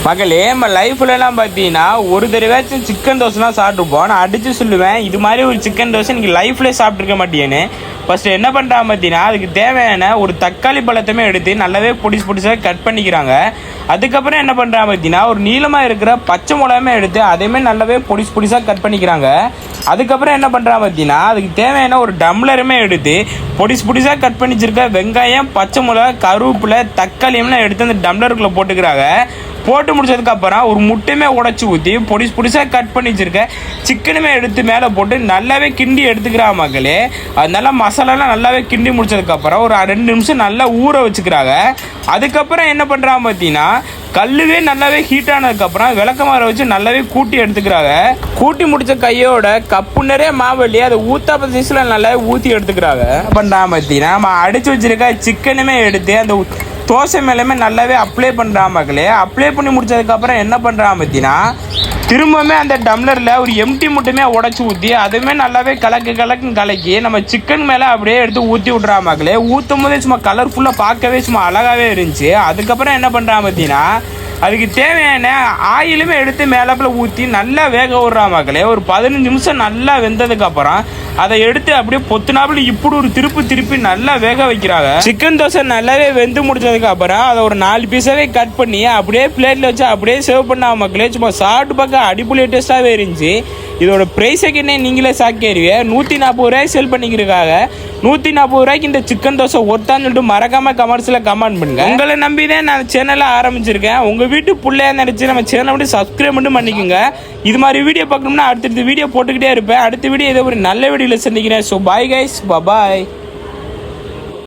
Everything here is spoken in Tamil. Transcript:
மக்களே நம்ம லைஃப்லலாம் பார்த்தீங்கன்னா ஒரு தடவையாச்சும் சிக்கன் தோசைலாம் சாப்பிட்ருப்போம். நான் அடித்து சொல்லுவேன், இது மாதிரி ஒரு சிக்கன் தோசை நீங்கள் லைஃப்லேயே சாப்பிட்ருக்க மாட்டேன்னு. ஃபஸ்ட்டு என்ன பண்ணுறாங்க பார்த்தீங்கன்னா, அதுக்கு தேவையான ஒரு தக்காளி பழத்தையுமே எடுத்து நல்லாவே பொடிசாக கட் பண்ணிக்கிறாங்க. அதுக்கப்புறம் என்ன பண்ணுறாங்க பார்த்தீங்கன்னா, ஒரு நீளமாக இருக்கிற பச்சை மிளகாமே எடுத்து அதையுமே நல்லாவே பொடிசாக கட் பண்ணிக்கிறாங்க. அதுக்கப்புறம் என்ன பண்ணுறாங்க பார்த்தீங்கன்னா, அதுக்கு தேவையான ஒரு டம்ளருமே எடுத்து பொடிசாக கட் பண்ணி வச்சிருக்க வெங்காயம், பச்சை மிளகா, கருவேப்பிலை, தக்காளியெல்லாம் எடுத்து அந்த டம்ளருக்குள்ளே போட்டுக்கிறாங்க. போட்டு முடிச்சதுக்கப்புறம் ஒரு முட்டையுமே உடச்சி ஊற்றி பொடிசாக கட் பண்ணி வச்சுருக்க சிக்கனுமே எடுத்து மேலே போட்டு நல்லாவே கிண்டி எடுத்துக்கிறாங்க மக்களே. அதனால மசாலாலாம் நல்லாவே கிண்டி முடிச்சதுக்கப்புறம் ஒரு 2 நிமிஷம் நல்லா ஊற வச்சுக்கிறாங்க. அதுக்கப்புறம் என்ன பண்ணுறாங்க பார்த்தீங்கன்னா, கல்லுவே நல்லாவே ஹீட் ஆனதுக்கப்புறம் விளக்கமாற வச்சு நல்லாவே கூட்டி எடுத்துக்கிறாங்க. கூட்டி முடிச்ச கையோட கப்பு நிறைய மாவள்ளி அதை ஊத்தாப்ப சைஸில் நல்லாவே ஊற்றி எடுத்துக்கிறாங்க. பண்ணுறாங்க பார்த்தீங்கன்னா, நம்ம அடித்து வச்சுருக்க சிக்கனுமே எடுத்து அந்த தோசை மேலேயுமே நல்லாவே அப்ளை பண்ணுறா மக்களே. அப்ளை பண்ணி முடிச்சதுக்கப்புறம் என்ன பண்ணுறான் பார்த்தீங்கன்னா, திரும்பவுமே அந்த டம்ளரில் ஒரு எம்டி முட்டையுமே உடச்சி ஊற்றி அதுவுமே நல்லாவே கலக்கி நம்ம சிக்கன் மேலே அப்படியே எடுத்து ஊற்றி விட்றா மக்களே. ஊற்றும் போதே சும்மா கலர்ஃபுல்லாக பார்க்கவே சும்மா அழகாகவே இருந்துச்சு. அதுக்கப்புறம் என்ன பண்ணுறான் பார்த்தீங்கன்னா, அதுக்கு தேவையான ஆயிலுமே எடுத்து மேலப்பில் ஊற்றி நல்லா வேக விட்றா மக்களே. ஒரு 15 நிமிஷம் நல்லா வெந்ததுக்கப்புறம் அதை எடுத்து அப்படியே பொத்துனாப்புல இப்படி ஒரு திருப்பி நல்லா வேக வைக்கிறாங்க. சிக்கன் தோசை நல்லாவே வெந்து முடிச்சதுக்கப்புறம் அதை ஒரு 4 பீஸாவே கட் பண்ணி அப்படியே பிளேட்டில் வச்சு அப்படியே சர்வ் பண்ணா மக்களே. சும்மா சாப்பிட்டு பார்க்க அடிப்பொலி டேஸ்ட்டாகவே இருந்துச்சு. இதோட ப்ரைஸுக்குன்னே நீங்களே சாக்கேருவீங்க. 140 ரூபாய் சேல் பண்ணிக்கிறதுக்காக 140 ரூபாய்க்கு இந்த சிக்கன் தோசை ஒருத்தான்னு சொல்லிட்டு மறக்காம கமெண்ட்ஸில் கமெண்ட் பண்ணுங்க. உங்களை நம்பி தான் நான் சேனலை ஆரம்பிச்சிருக்கேன். உங்கள் வீட்டு பிள்ளையா நினச்சி நம்ம சேனலை மட்டும் சப்ஸ்கிரைப் மட்டும் பண்ணிக்கோங்க. இது மாதிரி வீடியோ பார்க்கணும்னா அடுத்தடுத்த வீடியோ போட்டுக்கிட்டே இருப்பேன். அடுத்த வீடியோ ஏதோ ஒரு நல்ல வீடியோவில் சந்திக்கிறேன். ஸோ பாய் கைஸ், பாய்.